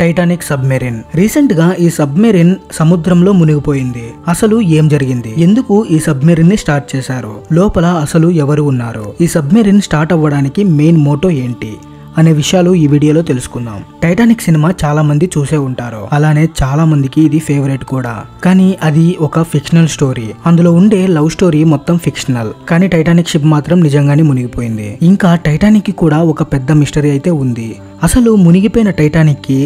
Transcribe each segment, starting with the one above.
Titanic submarine. Recent గా ఈ submarine సముద్రంలో మునిగిపోయింది. అసలు ఏం జరిగింది, ఎందుకు ఈ సబ్మెరీన్ ని స్టార్ట్ చేశారు, లోపల అసలు ఎవరు ఉన్నారు, ఈ సబ్మెరీన్ స్టార్ట్ అవ్వడానికి మెయిన్ మోటో ఏంటి అనే విషయాలు ఈ వీడియోలో తెలుసుకుందాం. టైటానిక్ సినిమా చాలా మంది చూసే ఉంటారు, అలానే చాలా మందికి ఇది ఫేవరెట్ కూడా. కానీ అది ఒక ఫిక్షనల్ స్టోరీ. అందులో ఉండే లవ్ స్టోరీ మొత్తం ఫిక్షనల్. కానీ టైటానిక్ షిప్ మాత్రం నిజంగానే మునిగిపోయింది. ఇంకా టైటానిక్ కి కూడా ఒక పెద్ద మిస్టరీ అయితే ఉంది. అసలు మునిగిపోయిన టైటానిక్ కి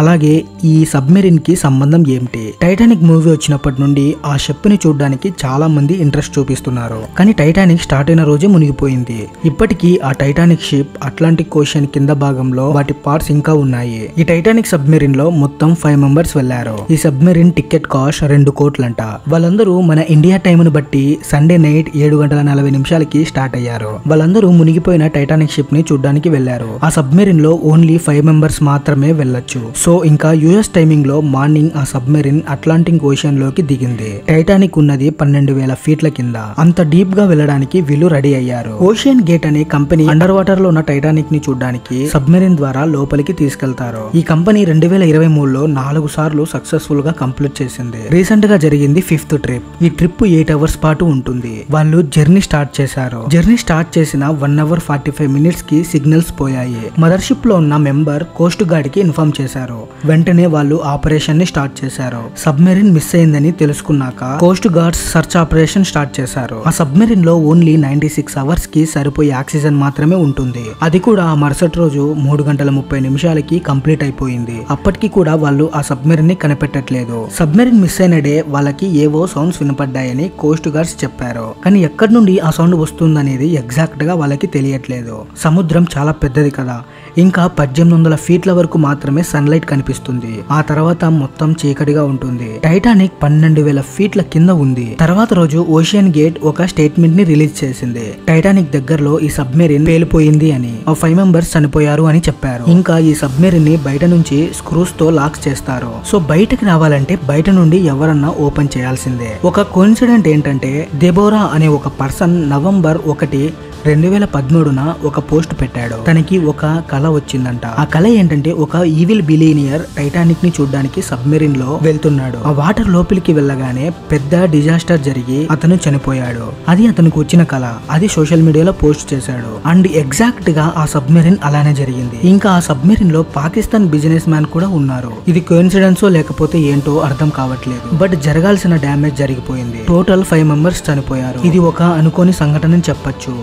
అలాగే ఈ సబ్మెరీన్ కి సంబంధం ఏమిటి? టైటానిక్ మూవీ వచ్చినప్పటి నుండి ఆ షిప్ ని చూడడానికి చాలా మంది ఇంట్రెస్ట్ చూపిస్తున్నారు. కానీ టైటానిక్ స్టార్ట్ అయిన రోజే మునిగిపోయింది. ఇప్పటికీ ఆ టైటానిక్ షిప్ అట్లాంటిక్ ఓషన్ కింద భాగంలో వాటి పార్ట్స్ ఇంకా ఉన్నాయి. ఈ టైటానిక్ సబ్మెరీన్ లో మొత్తం 5 మెంబర్స్ వెళ్లారు. ఈ సబ్మెరీన్ టికెట్ కాస్ట్ 2 కోట్లంట. వాళ్ళందరూ మన ఇండియా టైం ను బట్టి సండే నైట్ 7:40 స్టార్ట్ అయ్యారు. వాళ్ళందరూ మునిగిపోయిన టైటానిక్ షిప్ ని చూడడానికి వెళ్లారు. ఆ సబ్మెరీన్ లో ఓన్లీ 5 మెంబర్స్ మాత్రమే వెళ్ళొచ్చు. సో ఇంకా యుఎస్ టైమింగ్ లో మార్నింగ్ ఆ సబ్మెరీన్ అట్లాంటిక్ ఓషన్ లోకి దిగింది. టైటానిక్ ఉన్నది 12,000 ఫీట్ల కింద. అంత డీప్ గా వెళ్ళడానికి వీళ్ళు రెడీ అయ్యారు. ఓషియన్ గేట్ అనే కంపెనీ అండర్ వాటర్ లో ఉన్న టైటానిక్ ని చూడడానికి సబ్మెరీన్ ద్వారా లోపలికి తీసుకెళ్తారు. ఈ కంపెనీ 2023లో 4 సార్లు సక్సెస్ఫుల్ గా కంప్లీట్ చేసింది. రీసెంట్ గా జరిగింది 5th ట్రిప్. ఈ ట్రిప్ 8 అవర్స్ పాటు ఉంటుంది. వాళ్ళు జర్నీ స్టార్ట్ చేశారు. జర్నీ స్టార్ట్ చేసిన 1 hour 45 minutes కి సిగ్నల్స్ పోయాయి. మదర్ షిప్ లో ఉన్న మెంబర్ కోస్ట్ గార్డ్ కి ఇన్ఫార్మ్ చేశారు. వెంటనే వాళ్ళు ఆపరేషన్ ని స్టార్ట్ చేశారు. సబ్మెరీన్ మిస్ అయిందని తెలుసుకున్నాక Coast guards search operation start చేశారు. ఆ సబ్మెరీన్ లో ఓన్లీ 96 అవర్స్ కి సరిపోయే ఆక్సిజన్ మాత్రమే ఉంటుంది. అది కూడా ఆ మరుసటి రోజు 3:30 కంప్లీట్ అయిపోయింది. అప్పటికి కూడా వాళ్ళు ఆ సబ్మెరీన్ ని కనిపెట్టట్లేదు. సబ్మెరీన్ మిస్ అయిన డే వాళ్ళకి ఏవో సౌండ్స్ వినపడ్డాయని కోస్ట్ గార్డ్స్ చెప్పారు. కానీ ఎక్కడి నుండి ఆ సౌండ్ వస్తుందనేది ఎగ్జాక్ట్ గా వాళ్ళకి తెలియట్లేదు. సముద్రం చాలా పెద్దది కదా, ఇంకా 1800 ఫీట్ల వరకు మాత్రమే సన్లైట్ కనిపిస్తుంది. ఆ తర్వాత మొత్తం చీకటిగా ఉంటుంది. టైటానిక్ 12,000 ఫీట్ల కింద ఉంది. తర్వాత రోజు ఓషియన్ గేట్ ఒక స్టేట్మెంట్ ని రిలీజ్ చేసింది. టైటానిక్ దగ్గరలో ఈ సబ్మెరీన్ పేలిపోయింది అని, ఆ 5 మెంబర్స్ చనిపోయారు అని చెప్పారు. ఇంకా ఈ సబ్మెరీన్ ని బయట నుంచి స్క్రూస్ తో లాక్ చేస్తారు. సో బయటకి రావాలంటే బయట నుండి ఎవరన్నా ఓపెన్ చేయాల్సిందే. ఒక కోఇన్సిడెంట్ ఏంటంటే దెబోరా అనే ఒక పర్సన్ November 1, 2013న ఒక పోస్ట్ పెట్టాడు. తనకి ఒక కల వచ్చిందంట. ఆ కల ఏంటంటే ఒక ఈవిల్ బిలియనియర్ టైటానిక్ ని చూడడానికి సబ్మెరీన్ లో వెళ్తున్నాడు. ఆ వాటర్ లోపలికి వెళ్ళగానే పెద్ద డిజాస్టర్ జరిగి అతను చనిపోయాడు. అది అతనికి వచ్చిన కల. అది సోషల్ మీడియాలో పోస్ట్ చేశాడు. అండ్ ఎగ్జాక్ట్ గా ఆ సబ్మెరీన్ అలానే జరిగింది. ఇంకా ఆ సబ్మెరీన్ లో పాకిస్తాన్ బిజినెస్ మ్యాన్ కూడా ఉన్నారు. ఇది కోఇన్సిడెన్సో లేకపోతే ఏంటో అర్థం కావట్లేదు. బట్ జరగాల్సిన డ్యామేజ్ జరిగిపోయింది. టోటల్ 5 మెంబర్స్ చనిపోయారు. ఇది ఒక అనుకోని సంఘటన చెప్పొచ్చు.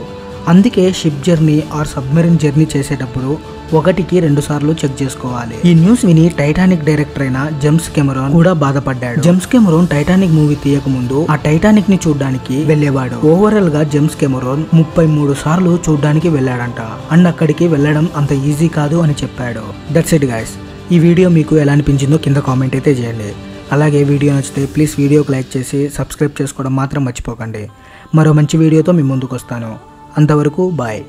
అందుకే ship journey or submarine journey చేసేటప్పుడు 1కి 2 సార్లు చెక్ చేసుకోవాలి. ఈ న్యూస్ విని టైటానిక్ డైరెక్టర్ అయిన జేమ్స్ కెమెరాన్ కూడా బాధపడ్డాడు. జేమ్స్ కెమెరాన్ టైటానిక్ మూవీ తీయక ముందు ఆ టైటానిక్ ని చూడడానికి వెళ్ళేవాడు. ఓవరాల్ గా జేమ్స్ కెమెరాన్ 33 సార్లు చూడడానికి వెళ్ళాడంట. అండ్ అక్కడికి వెళ్ళడం అంత ఈజీ కాదు అని చెప్పాడు. That's it guys. ఈ వీడియో మీకు ఎలా అనిపించిందో కింద కామెంట్ అయితే చేయండి. అలాగే వీడియో నచ్చితే ప్లీజ్ వీడియోకి లైక్ చేసి సబ్స్క్రైబ్ చేసుకోవడం మాత్రం మర్చిపోకండి. మరో మంచి వీడియోతో మీ ముందుకు వస్తాను. అంతవరకు బాయ్.